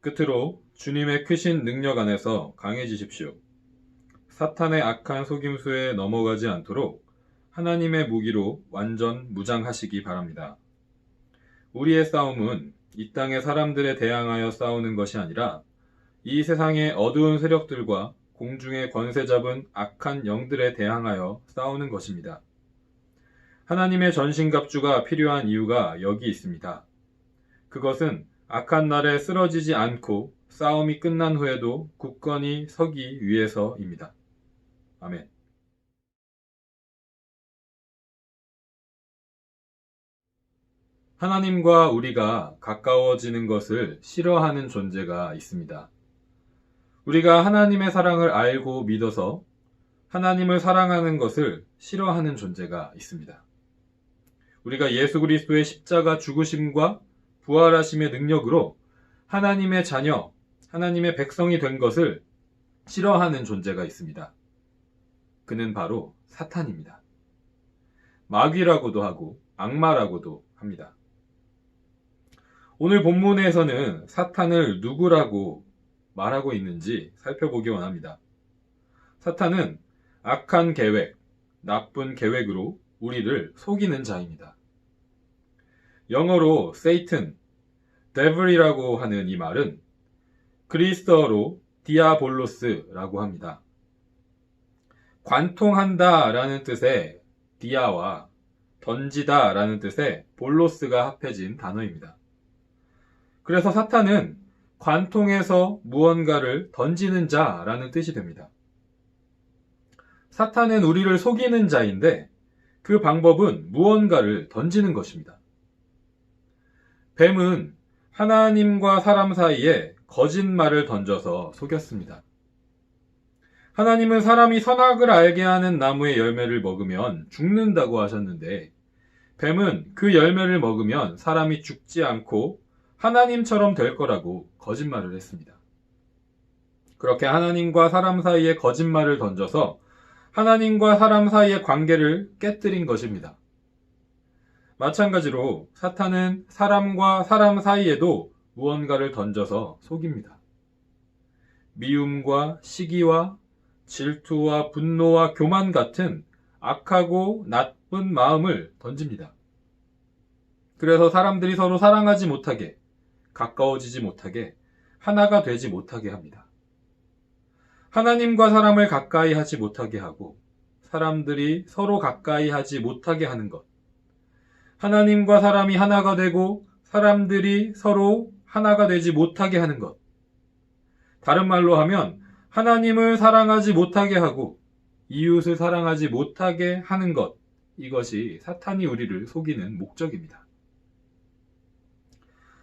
끝으로 주님의 크신 능력 안에서 강해지십시오. 사탄의 악한 속임수에 넘어가지 않도록 하나님의 무기로 완전 무장하시기 바랍니다. 우리의 싸움은 이 땅의 사람들에 대항하여 싸우는 것이 아니라 이 세상의 어두운 세력들과 공중의 권세 잡은 악한 영들에 대항하여 싸우는 것입니다. 하나님의 전신갑주가 필요한 이유가 여기 있습니다. 그것은 악한 날에 쓰러지지 않고 싸움이 끝난 후에도 굳건히 서기 위해서입니다. 아멘. 하나님과 우리가 가까워지는 것을 싫어하는 존재가 있습니다. 우리가 하나님의 사랑을 알고 믿어서 하나님을 사랑하는 것을 싫어하는 존재가 있습니다. 우리가 예수 그리스도의 십자가 죽으심과 부활하심의 능력으로 하나님의 자녀, 하나님의 백성이 된 것을 싫어하는 존재가 있습니다. 그는 바로 사탄입니다. 마귀라고도 하고 악마라고도 합니다. 오늘 본문에서는 사탄을 누구라고 말하고 있는지 살펴보기 원합니다. 사탄은 악한 계획, 나쁜 계획으로 우리를 속이는 자입니다. 영어로 Satan, Devil이라고 하는 이 말은 그리스어로 디아볼로스라고 합니다. 관통한다 라는 뜻의 디아와 던지다 라는 뜻의 볼로스가 합해진 단어입니다. 그래서 사탄은 관통해서 무언가를 던지는 자라는 뜻이 됩니다. 사탄은 우리를 속이는 자인데 그 방법은 무언가를 던지는 것입니다. 뱀은 하나님과 사람 사이에 거짓말을 던져서 속였습니다. 하나님은 사람이 선악을 알게 하는 나무의 열매를 먹으면 죽는다고 하셨는데 뱀은 그 열매를 먹으면 사람이 죽지 않고 하나님처럼 될 거라고 거짓말을 했습니다. 그렇게 하나님과 사람 사이에 거짓말을 던져서 하나님과 사람 사이의 관계를 깨뜨린 것입니다. 마찬가지로 사탄은 사람과 사람 사이에도 무언가를 던져서 속입니다. 미움과 시기와 질투와 분노와 교만 같은 악하고 나쁜 마음을 던집니다. 그래서 사람들이 서로 사랑하지 못하게, 가까워지지 못하게, 하나가 되지 못하게 합니다. 하나님과 사람을 가까이 하지 못하게 하고 사람들이 서로 가까이 하지 못하게 하는 것, 하나님과 사람이 하나가 되고 사람들이 서로 하나가 되지 못하게 하는 것, 다른 말로 하면 하나님을 사랑하지 못하게 하고 이웃을 사랑하지 못하게 하는 것, 이것이 사탄이 우리를 속이는 목적입니다.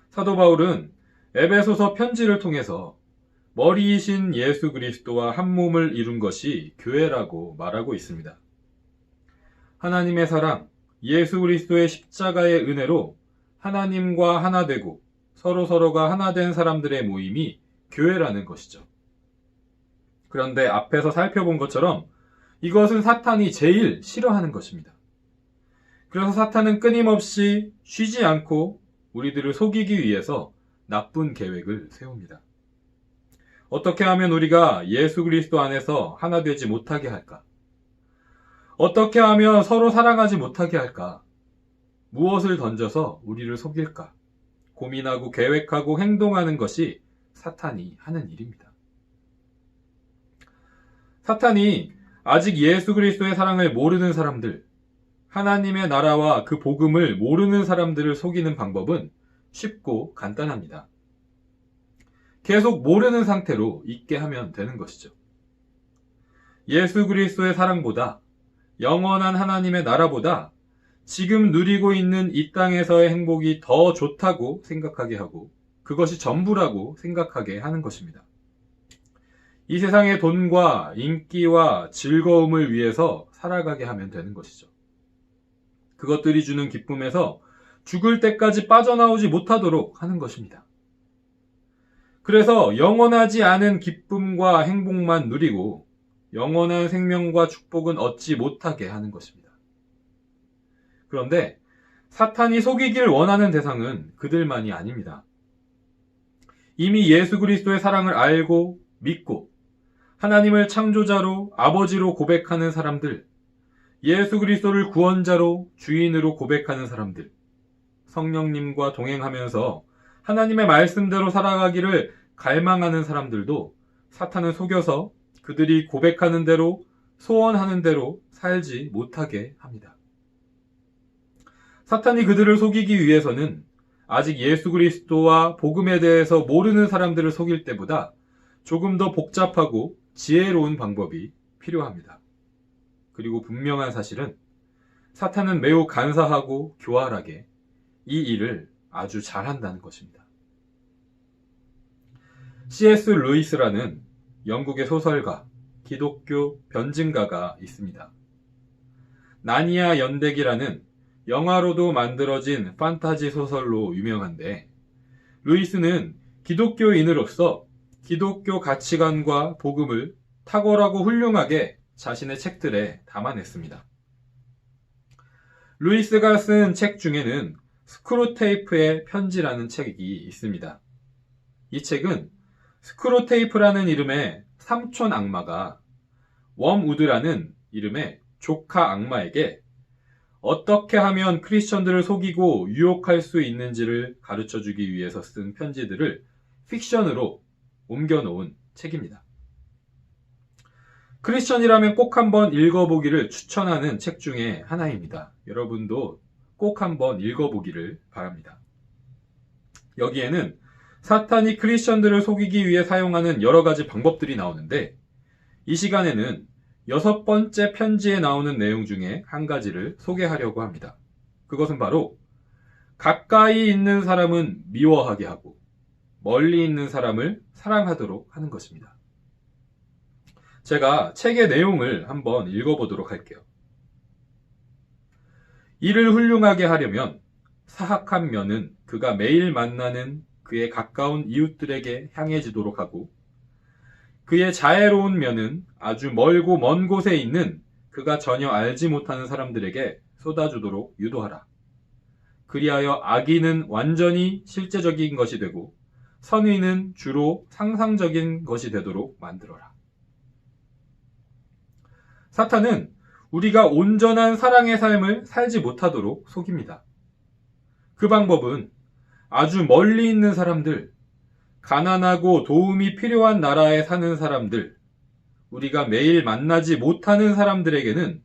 사도 바울은 에베소서 편지를 통해서 머리이신 예수 그리스도와 한 몸을 이룬 것이 교회라고 말하고 있습니다. 하나님의 사랑, 예수 그리스도의 십자가의 은혜로 하나님과 하나 되고 서로가 하나 된 사람들의 모임이 교회라는 것이죠. 그런데 앞에서 살펴본 것처럼 이것은 사탄이 제일 싫어하는 것입니다. 그래서 사탄은 끊임없이 쉬지 않고 우리들을 속이기 위해서 나쁜 계획을 세웁니다. 어떻게 하면 우리가 예수 그리스도 안에서 하나 되지 못하게 할까? 어떻게 하면 서로 사랑하지 못하게 할까? 무엇을 던져서 우리를 속일까? 고민하고 계획하고 행동하는 것이 사탄이 하는 일입니다. 사탄이 아직 예수 그리스도의 사랑을 모르는 사람들, 하나님의 나라와 그 복음을 모르는 사람들을 속이는 방법은 쉽고 간단합니다. 계속 모르는 상태로 있게 하면 되는 것이죠. 예수 그리스도의 사랑보다, 영원한 하나님의 나라보다 지금 누리고 있는 이 땅에서의 행복이 더 좋다고 생각하게 하고 그것이 전부라고 생각하게 하는 것입니다. 이 세상의 돈과 인기와 즐거움을 위해서 살아가게 하면 되는 것이죠. 그것들이 주는 기쁨에서 죽을 때까지 빠져나오지 못하도록 하는 것입니다. 그래서 영원하지 않은 기쁨과 행복만 누리고 영원한 생명과 축복은 얻지 못하게 하는 것입니다. 그런데 사탄이 속이길 원하는 대상은 그들만이 아닙니다. 이미 예수 그리스도의 사랑을 알고 믿고 하나님을 창조자로 아버지로 고백하는 사람들, 예수 그리스도를 구원자로 주인으로 고백하는 사람들, 성령님과 동행하면서 하나님의 말씀대로 살아가기를 갈망하는 사람들도 사탄은 속여서 그들이 고백하는 대로 소원하는 대로 살지 못하게 합니다. 사탄이 그들을 속이기 위해서는 아직 예수 그리스도와 복음에 대해서 모르는 사람들을 속일 때보다 조금 더 복잡하고 지혜로운 방법이 필요합니다. 그리고 분명한 사실은 사탄은 매우 간사하고 교활하게 이 일을 아주 잘한다는 것입니다. C.S. 루이스라는 영국의 소설가, 기독교 변증가가 있습니다. 나니아 연대기라는 영화로도 만들어진 판타지 소설로 유명한데, 루이스는 기독교인으로서 기독교 가치관과 복음을 탁월하고 훌륭하게 자신의 책들에 담아냈습니다. 루이스가 쓴 책 중에는 스크루테이프의 편지라는 책이 있습니다. 이 책은 스크루테이프라는 이름의 삼촌 악마가 웜우드라는 이름의 조카 악마에게 어떻게 하면 크리스천들을 속이고 유혹할 수 있는지를 가르쳐주기 위해서 쓴 편지들을 픽션으로 옮겨놓은 책입니다. 크리스천이라면 꼭 한번 읽어보기를 추천하는 책 중에 하나입니다. 여러분도 꼭 한번 읽어보기를 바랍니다. 여기에는 사탄이 크리스천들을 속이기 위해 사용하는 여러 가지 방법들이 나오는데, 이 시간에는 6번째 편지에 나오는 내용 중에 한 가지를 소개하려고 합니다. 그것은 바로 가까이 있는 사람은 미워하게 하고 멀리 있는 사람을 사랑하도록 하는 것입니다. 제가 책의 내용을 한번 읽어보도록 할게요. 이를 훌륭하게 하려면 사악한 면은 그가 매일 만나는 그의 가까운 이웃들에게 향해지도록 하고, 그의 자애로운 면은 아주 멀고 먼 곳에 있는 그가 전혀 알지 못하는 사람들에게 쏟아주도록 유도하라. 그리하여 악의는 완전히 실제적인 것이 되고 선의는 주로 상상적인 것이 되도록 만들어라. 사탄은 우리가 온전한 사랑의 삶을 살지 못하도록 속입니다. 그 방법은 아주 멀리 있는 사람들, 가난하고 도움이 필요한 나라에 사는 사람들, 우리가 매일 만나지 못하는 사람들에게는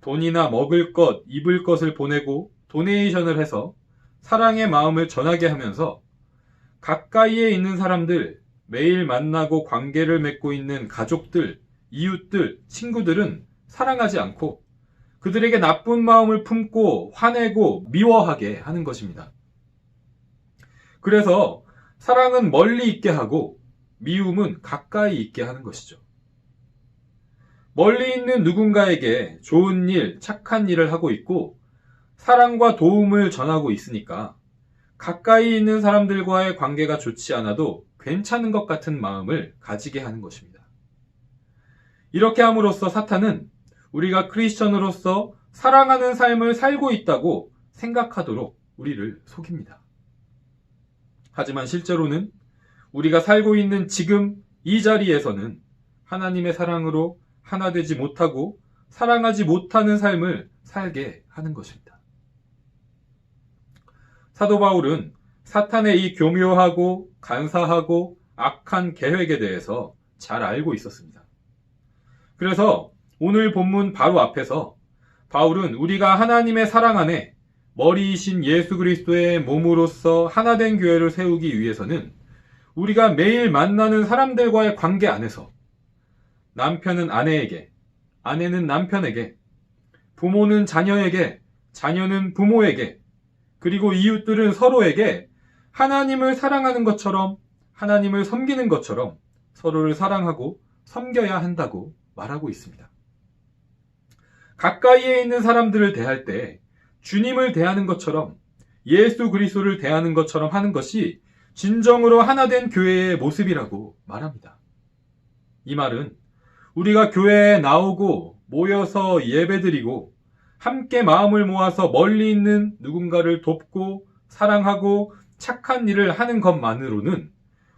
돈이나 먹을 것, 입을 것을 보내고 도네이션을 해서 사랑의 마음을 전하게 하면서 가까이에 있는 사람들, 매일 만나고 관계를 맺고 있는 가족들, 이웃들, 친구들은 사랑하지 않고 그들에게 나쁜 마음을 품고 화내고 미워하게 하는 것입니다. 그래서 사랑은 멀리 있게 하고 미움은 가까이 있게 하는 것이죠. 멀리 있는 누군가에게 좋은 일, 착한 일을 하고 있고 사랑과 도움을 전하고 있으니까 가까이 있는 사람들과의 관계가 좋지 않아도 괜찮은 것 같은 마음을 가지게 하는 것입니다. 이렇게 함으로써 사탄은 우리가 크리스천으로서 사랑하는 삶을 살고 있다고 생각하도록 우리를 속입니다. 하지만 실제로는 우리가 살고 있는 지금 이 자리에서는 하나님의 사랑으로 하나 되지 못하고 사랑하지 못하는 삶을 살게 하는 것입니다. 사도 바울은 사탄의 이 교묘하고 간사하고 악한 계획에 대해서 잘 알고 있었습니다. 그래서 오늘 본문 바로 앞에서 바울은 우리가 하나님의 사랑 안에 머리이신 예수 그리스도의 몸으로서 하나된 교회를 세우기 위해서는 우리가 매일 만나는 사람들과의 관계 안에서 남편은 아내에게, 아내는 남편에게, 부모는 자녀에게, 자녀는 부모에게, 그리고 이웃들은 서로에게 하나님을 사랑하는 것처럼, 하나님을 섬기는 것처럼 서로를 사랑하고 섬겨야 한다고 말하고 있습니다. 가까이에 있는 사람들을 대할 때 주님을 대하는 것처럼, 예수 그리스도를 대하는 것처럼 하는 것이 진정으로 하나된 교회의 모습이라고 말합니다. 이 말은 우리가 교회에 나오고 모여서 예배드리고 함께 마음을 모아서 멀리 있는 누군가를 돕고 사랑하고 착한 일을 하는 것만으로는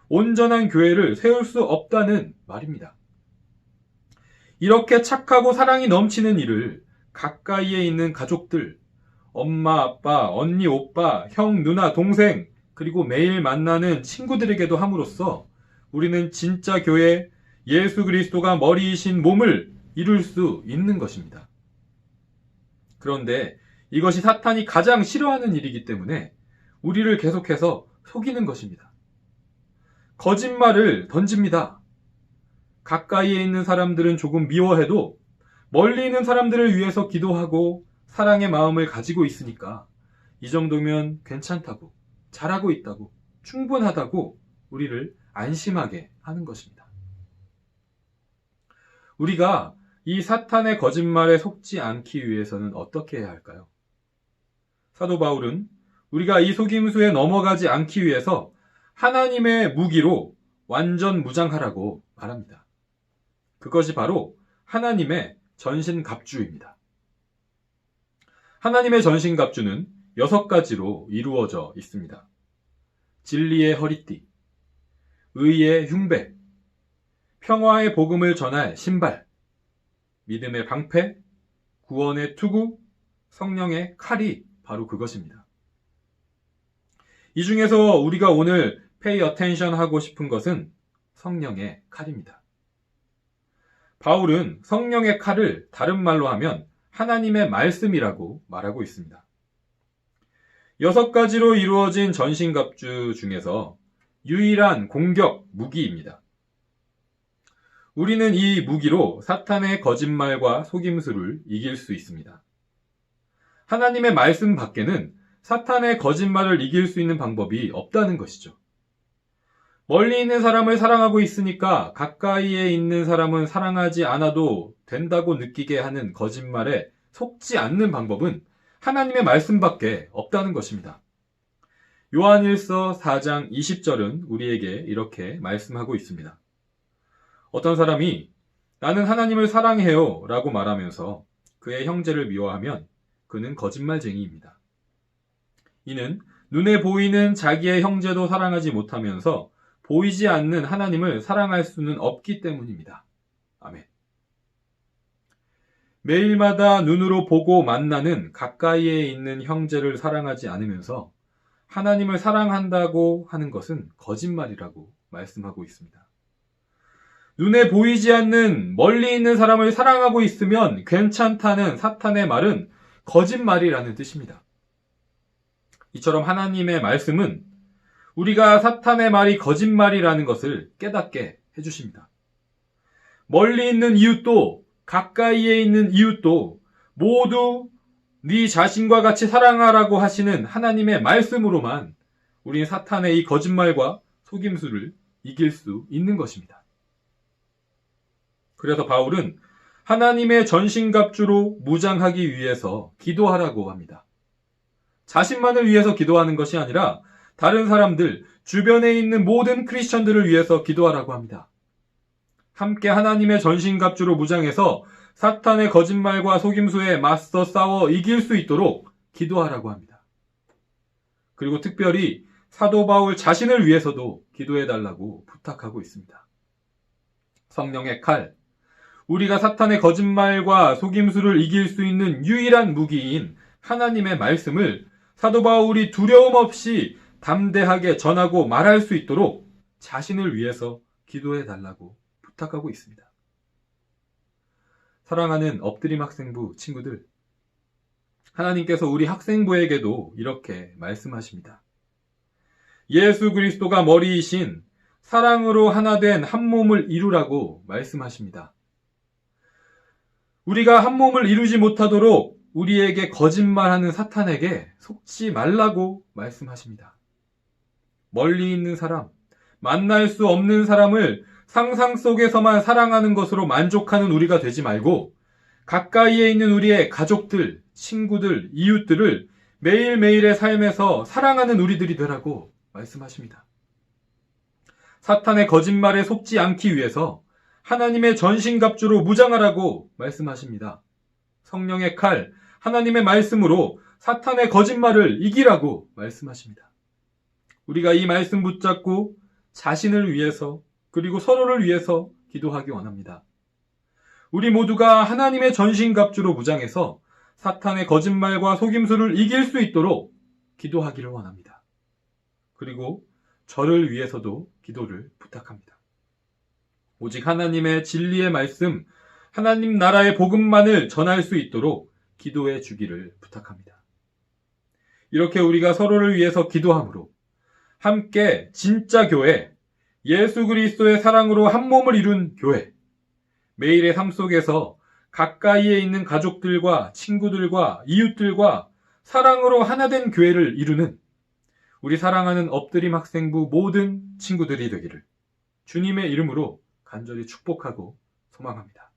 온전한 교회를 세울 수 없다는 말입니다. 이렇게 착하고 사랑이 넘치는 일을 가까이에 있는 가족들, 엄마, 아빠, 언니, 오빠, 형, 누나, 동생, 그리고 매일 만나는 친구들에게도 함으로써 우리는 진짜 교회, 예수 그리스도가 머리이신 몸을 이룰 수 있는 것입니다. 그런데 이것이 사탄이 가장 싫어하는 일이기 때문에 우리를 계속해서 속이는 것입니다. 거짓말을 던집니다. 가까이에 있는 사람들은 조금 미워해도 멀리 있는 사람들을 위해서 기도하고 사랑의 마음을 가지고 있으니까 이 정도면 괜찮다고, 잘하고 있다고, 충분하다고 우리를 안심하게 하는 것입니다. 우리가 이 사탄의 거짓말에 속지 않기 위해서는 어떻게 해야 할까요? 사도 바울은 우리가 이 속임수에 넘어가지 않기 위해서 하나님의 무기로 완전 무장하라고 말합니다. 그것이 바로 하나님의 전신갑주입니다. 하나님의 전신갑주는 6가지로 이루어져 있습니다. 진리의 허리띠, 의의 흉배, 평화의 복음을 전할 신발, 믿음의 방패, 구원의 투구, 성령의 칼이 바로 그것입니다. 이 중에서 우리가 오늘 pay attention 하고 싶은 것은 성령의 칼입니다. 바울은 성령의 칼을 다른 말로 하면 하나님의 말씀이라고 말하고 있습니다. 6가지로 이루어진 전신갑주 중에서 유일한 공격 무기입니다. 우리는 이 무기로 사탄의 거짓말과 속임수를 이길 수 있습니다. 하나님의 말씀 밖에는 사탄의 거짓말을 이길 수 있는 방법이 없다는 것이죠. 멀리 있는 사람을 사랑하고 있으니까 가까이에 있는 사람은 사랑하지 않아도 된다고 느끼게 하는 거짓말에 속지 않는 방법은 하나님의 말씀밖에 없다는 것입니다. 요한일서 4장 20절은 우리에게 이렇게 말씀하고 있습니다. 어떤 사람이 나는 하나님을 사랑해요 라고 말하면서 그의 형제를 미워하면 그는 거짓말쟁이입니다. 이는 눈에 보이는 자기의 형제도 사랑하지 못하면서 보이지 않는 하나님을 사랑할 수는 없기 때문입니다. 아멘. 매일마다 눈으로 보고 만나는 가까이에 있는 형제를 사랑하지 않으면서 하나님을 사랑한다고 하는 것은 거짓말이라고 말씀하고 있습니다. 눈에 보이지 않는 멀리 있는 사람을 사랑하고 있으면 괜찮다는 사탄의 말은 거짓말이라는 뜻입니다. 이처럼 하나님의 말씀은 우리가 사탄의 말이 거짓말이라는 것을 깨닫게 해주십니다. 멀리 있는 이웃도 가까이에 있는 이웃도 모두 네 자신과 같이 사랑하라고 하시는 하나님의 말씀으로만 우리는 사탄의 이 거짓말과 속임수를 이길 수 있는 것입니다. 그래서 바울은 하나님의 전신갑주로 무장하기 위해서 기도하라고 합니다. 자신만을 위해서 기도하는 것이 아니라 다른 사람들, 주변에 있는 모든 크리스천들을 위해서 기도하라고 합니다. 함께 하나님의 전신갑주로 무장해서 사탄의 거짓말과 속임수에 맞서 싸워 이길 수 있도록 기도하라고 합니다. 그리고 특별히 사도 바울 자신을 위해서도 기도해달라고 부탁하고 있습니다. 성령의 칼, 우리가 사탄의 거짓말과 속임수를 이길 수 있는 유일한 무기인 하나님의 말씀을 사도 바울이 두려움 없이 담대하게 전하고 말할 수 있도록 자신을 위해서 기도해달라고 부탁하고 있습니다. 사랑하는 엎드림 학생부 친구들, 하나님께서 우리 학생부에게도 이렇게 말씀하십니다. 예수 그리스도가 머리이신 사랑으로 하나 된 한 몸을 이루라고 말씀하십니다. 우리가 한 몸을 이루지 못하도록 우리에게 거짓말하는 사탄에게 속지 말라고 말씀하십니다. 멀리 있는 사람, 만날 수 없는 사람을 상상 속에서만 사랑하는 것으로 만족하는 우리가 되지 말고 가까이에 있는 우리의 가족들, 친구들, 이웃들을 매일매일의 삶에서 사랑하는 우리들이 되라고 말씀하십니다. 사탄의 거짓말에 속지 않기 위해서 하나님의 전신갑주로 무장하라고 말씀하십니다. 성령의 칼, 하나님의 말씀으로 사탄의 거짓말을 이기라고 말씀하십니다. 우리가 이 말씀 붙잡고 자신을 위해서 그리고 서로를 위해서 기도하기 원합니다. 우리 모두가 하나님의 전신갑주로 무장해서 사탄의 거짓말과 속임수를 이길 수 있도록 기도하기를 원합니다. 그리고 저를 위해서도 기도를 부탁합니다. 오직 하나님의 진리의 말씀, 하나님 나라의 복음만을 전할 수 있도록 기도해 주기를 부탁합니다. 이렇게 우리가 서로를 위해서 기도함으로 함께 진짜 교회, 예수 그리스도의 사랑으로 한 몸을 이룬 교회, 매일의 삶 속에서 가까이에 있는 가족들과 친구들과 이웃들과 사랑으로 하나 된 교회를 이루는 우리 사랑하는 엎드림 학생부 모든 친구들이 되기를 주님의 이름으로 간절히 축복하고 소망합니다.